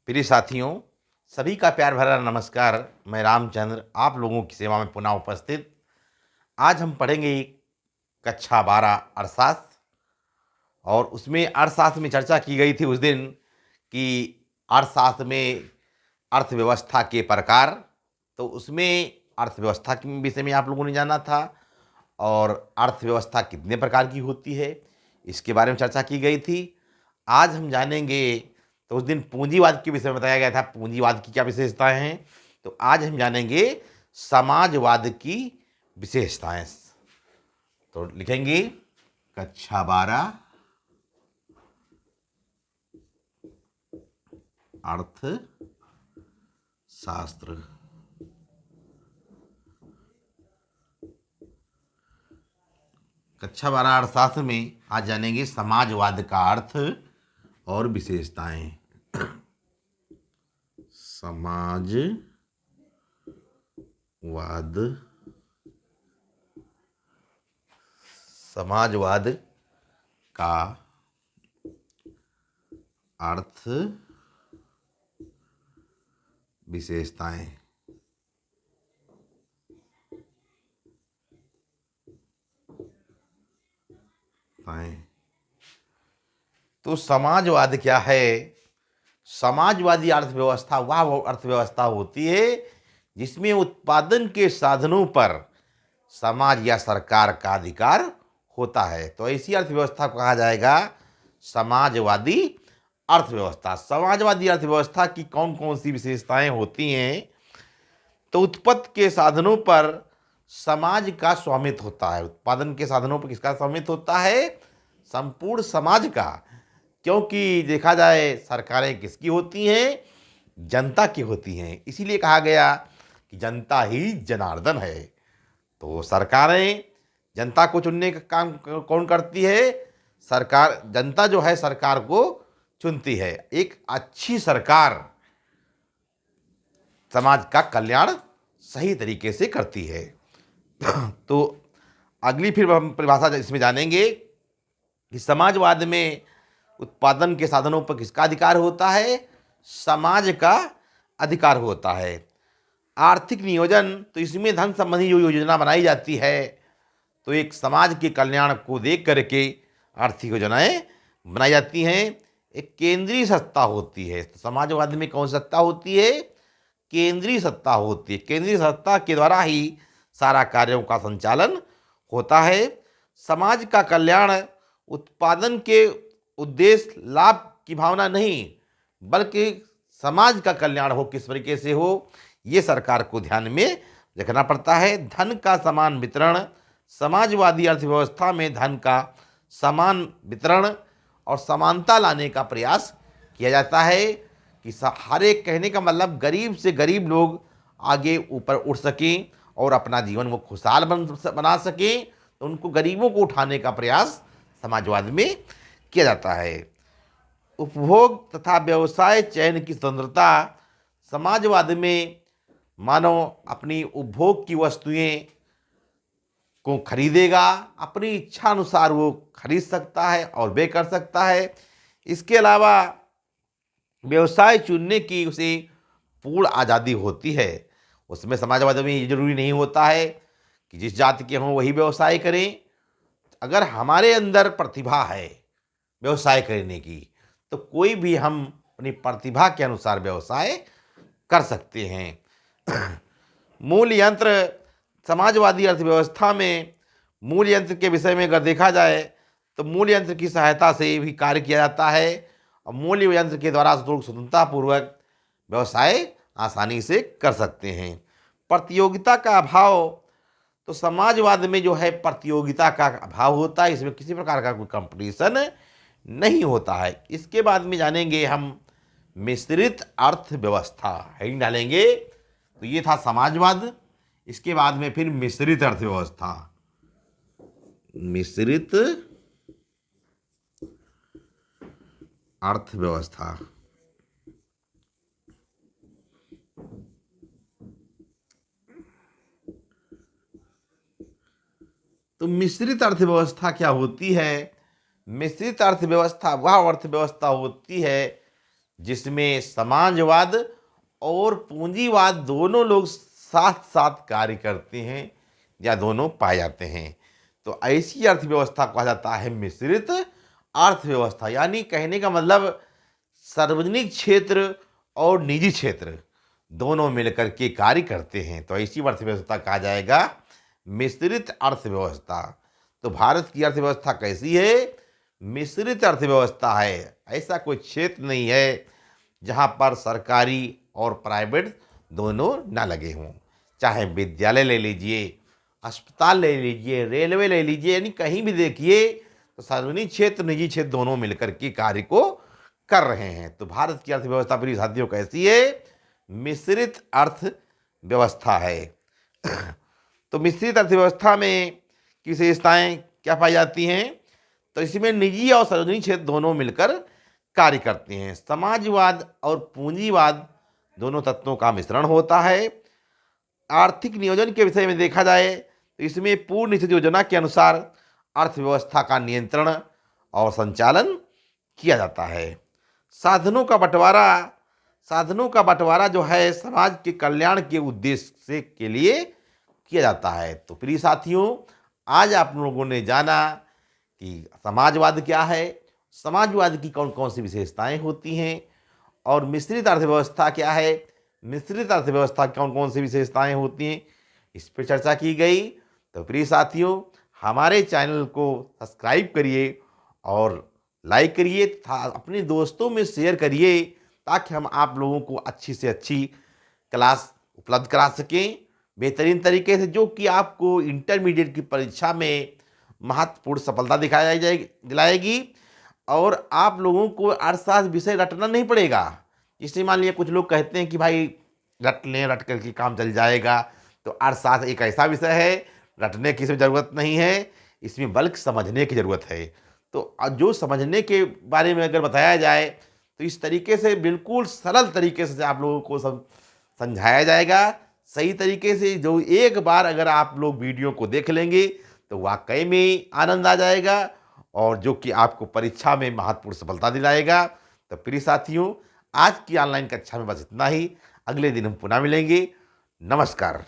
प्रिय साथियों, सभी का प्यार भरा नमस्कार। मैं रामचंद्र आप लोगों की सेवा में पुनः उपस्थित। आज हम पढ़ेंगे कक्षा 12 अर्थशास्त्र। और उसमें अर्थशास्त्र में चर्चा की गई थी उस दिन कि अर्थशास्त्र में अर्थव्यवस्था के प्रकार। तो उसमें अर्थव्यवस्था के विषय में आप लोगों ने जाना था और अर्थव्यवस्था कितने प्रकार की होती है इसके बारे में चर्चा की गई थी। आज हम जानेंगे। तो उस दिन पूंजीवाद के विषय में बताया गया था, पूंजीवाद की क्या विशेषताएं हैं। तो आज हम जानेंगे समाजवाद की विशेषताएं। तो लिखेंगे कक्षा 12 अर्थशास्त्र। कक्षा 12 अर्थशास्त्र में आज जानेंगे समाजवाद का अर्थ और विशेषताएं। समाजवाद का अर्थ विशेषताएं। तो समाजवाद क्या है? समाजवादी अर्थव्यवस्था वह अर्थव्यवस्था होती है जिसमें उत्पादन के साधनों पर समाज या सरकार का अधिकार होता है। तो ऐसी अर्थव्यवस्था को कहा जाएगा समाजवादी अर्थव्यवस्था। समाजवादी अर्थव्यवस्था की कौन कौन सी विशेषताएं होती हैं? तो उत्पत्ति के साधनों पर समाज का स्वामित्व होता है। उत्पादन के साधनों पर किसका स्वामित्व होता है? संपूर्ण समाज का। क्योंकि देखा जाए सरकारें किसकी होती हैं? जनता की होती हैं। इसीलिए कहा गया कि जनता ही जनार्दन है। तो सरकारें जनता को चुनने का काम कौन करती है? सरकार। जनता जो है सरकार को चुनती है। एक अच्छी सरकार समाज का कल्याण सही तरीके से करती है। तो अगली फिर हम परिभाषा इसमें जानेंगे कि समाजवाद में उत्पादन के साधनों पर किसका अधिकार होता है? समाज का अधिकार होता है। आर्थिक नियोजन, तो इसमें धन संबंधी जो योजना बनाई जाती है तो एक समाज के कल्याण को देख करके आर्थिक योजनाएं बनाई जाती हैं। एक केंद्रीय सत्ता होती है। तो समाजवाद में कौन सत्ता होती है? केंद्रीय सत्ता होती है। केंद्रीय सत्ता के द्वारा ही सारा कार्यों का संचालन होता है। समाज का कल्याण उत्पादन के उद्देश्य लाभ की भावना नहीं बल्कि समाज का कल्याण हो, किस तरीके से हो, ये सरकार को ध्यान में रखना पड़ता है। धन का समान वितरण, समाजवादी अर्थव्यवस्था में धन का समान वितरण और समानता लाने का प्रयास किया जाता है कि हर एक, कहने का मतलब गरीब से गरीब लोग आगे ऊपर उठ सकें और अपना जीवन वो खुशहाल बना सकें। तो उनको गरीबों को उठाने का प्रयास समाजवाद में किया जाता है। उपभोग तथा व्यवसाय चयन की स्वतंत्रता, समाजवाद में मानव अपनी उपभोग की वस्तुएं को खरीदेगा, अपनी इच्छा अनुसार वो खरीद सकता है और वे कर सकता है। इसके अलावा व्यवसाय चुनने की उसे पूर्ण आज़ादी होती है। उसमें समाजवाद में ये जरूरी नहीं होता है कि जिस जाति के हों वही व्यवसाय करें। अगर हमारे अंदर प्रतिभा है व्यवसाय करने की तो कोई भी हम अपनी प्रतिभा के अनुसार व्यवसाय कर सकते हैं। मूल यंत्र, समाजवादी अर्थव्यवस्था में मूल यंत्र के विषय में अगर देखा जाए तो मूल यंत्र की सहायता से भी कार्य किया जाता है और मूल यंत्र के द्वारा लोग स्वतंत्रतापूर्वक व्यवसाय आसानी से कर सकते हैं। प्रतियोगिता का अभाव, तो समाजवाद में जो है प्रतियोगिता का अभाव होता है। इसमें किसी प्रकार का कोई कंपटीशन नहीं होता है। इसके बाद में जानेंगे हम मिश्रित अर्थव्यवस्था, हेडिंग डालेंगे। तो ये था समाजवाद। इसके बाद में फिर मिश्रित अर्थव्यवस्था। मिश्रित अर्थव्यवस्था, तो मिश्रित अर्थव्यवस्था क्या होती है? मिश्रित अर्थव्यवस्था वह अर्थव्यवस्था होती है जिसमें समाजवाद और पूंजीवाद दोनों लोग साथ साथ कार्य करते हैं या दोनों पाए जाते हैं। तो ऐसी अर्थव्यवस्था कहा जाता है मिश्रित अर्थव्यवस्था। यानी कहने का मतलब सार्वजनिक क्षेत्र और निजी क्षेत्र दोनों मिलकर के कार्य करते हैं, तो ऐसी अर्थव्यवस्था कहा जाएगा मिश्रित अर्थव्यवस्था। तो भारत की अर्थव्यवस्था कैसी है? मिश्रित अर्थव्यवस्था है। ऐसा कोई क्षेत्र नहीं है जहाँ पर सरकारी और प्राइवेट दोनों ना लगे हों। चाहे विद्यालय ले लीजिए, अस्पताल ले लीजिए, रेलवे ले लीजिए, यानी कहीं भी देखिए तो सार्वजनिक क्षेत्र निजी क्षेत्र दोनों मिलकर के कार्य को कर रहे हैं। तो भारत की अर्थव्यवस्था प्रिय साथियों कैसी है? मिश्रित अर्थव्यवस्था है। तो मिश्रित अर्थव्यवस्था में की विशेषताएं क्या पाई जाती हैं? तो इसमें निजी और सार्वजनिक क्षेत्र दोनों मिलकर कार्य करते हैं। समाजवाद और पूंजीवाद दोनों तत्वों का मिश्रण होता है। आर्थिक नियोजन के विषय में देखा जाए तो इसमें पूर्ण निश्चित योजना के अनुसार अर्थव्यवस्था का नियंत्रण और संचालन किया जाता है। साधनों का बंटवारा जो है समाज के कल्याण के उद्देश्य से के लिए किया जाता है। तो प्रिय साथियों, आज आप लोगों ने जाना कि समाजवाद क्या है, समाजवाद की कौन कौन सी विशेषताएं होती हैं, और मिश्रित अर्थव्यवस्था क्या है, मिश्रित अर्थव्यवस्था की कौन कौन सी विशेषताएं होती हैं, इस पर चर्चा की गई। तो प्रिय साथियों, हमारे चैनल को सब्सक्राइब करिए और लाइक करिए तथा अपने दोस्तों में शेयर करिए, ताकि हम आप लोगों को अच्छी से अच्छी क्लास उपलब्ध करा सकें बेहतरीन तरीके से, जो कि आपको इंटरमीडिएट की परीक्षा में महत्वपूर्ण सफलता दिलाएगी। और आप लोगों को अर्थशास्त्र विषय रटना नहीं पड़ेगा। इसलिए मान लिया कुछ लोग कहते हैं कि भाई रट लें, रट करके काम चल जाएगा। तो अर्थशास्त्र एक ऐसा विषय है, रटने की इसमें ज़रूरत नहीं है, इसमें बल्कि समझने की ज़रूरत है। तो जो समझने के बारे में अगर बताया जाए तो इस तरीके से बिल्कुल सरल तरीके से आप लोगों को समझाया जाएगा सही तरीके से। जो एक बार अगर आप लोग वीडियो को देख लेंगे तो वाकई में आनंद आ जाएगा, और जो कि आपको परीक्षा में महत्वपूर्ण सफलता दिलाएगा। तो प्रिय साथियों, आज की ऑनलाइन कक्षा में बस इतना ही। अगले दिन हम पुनः मिलेंगे। नमस्कार।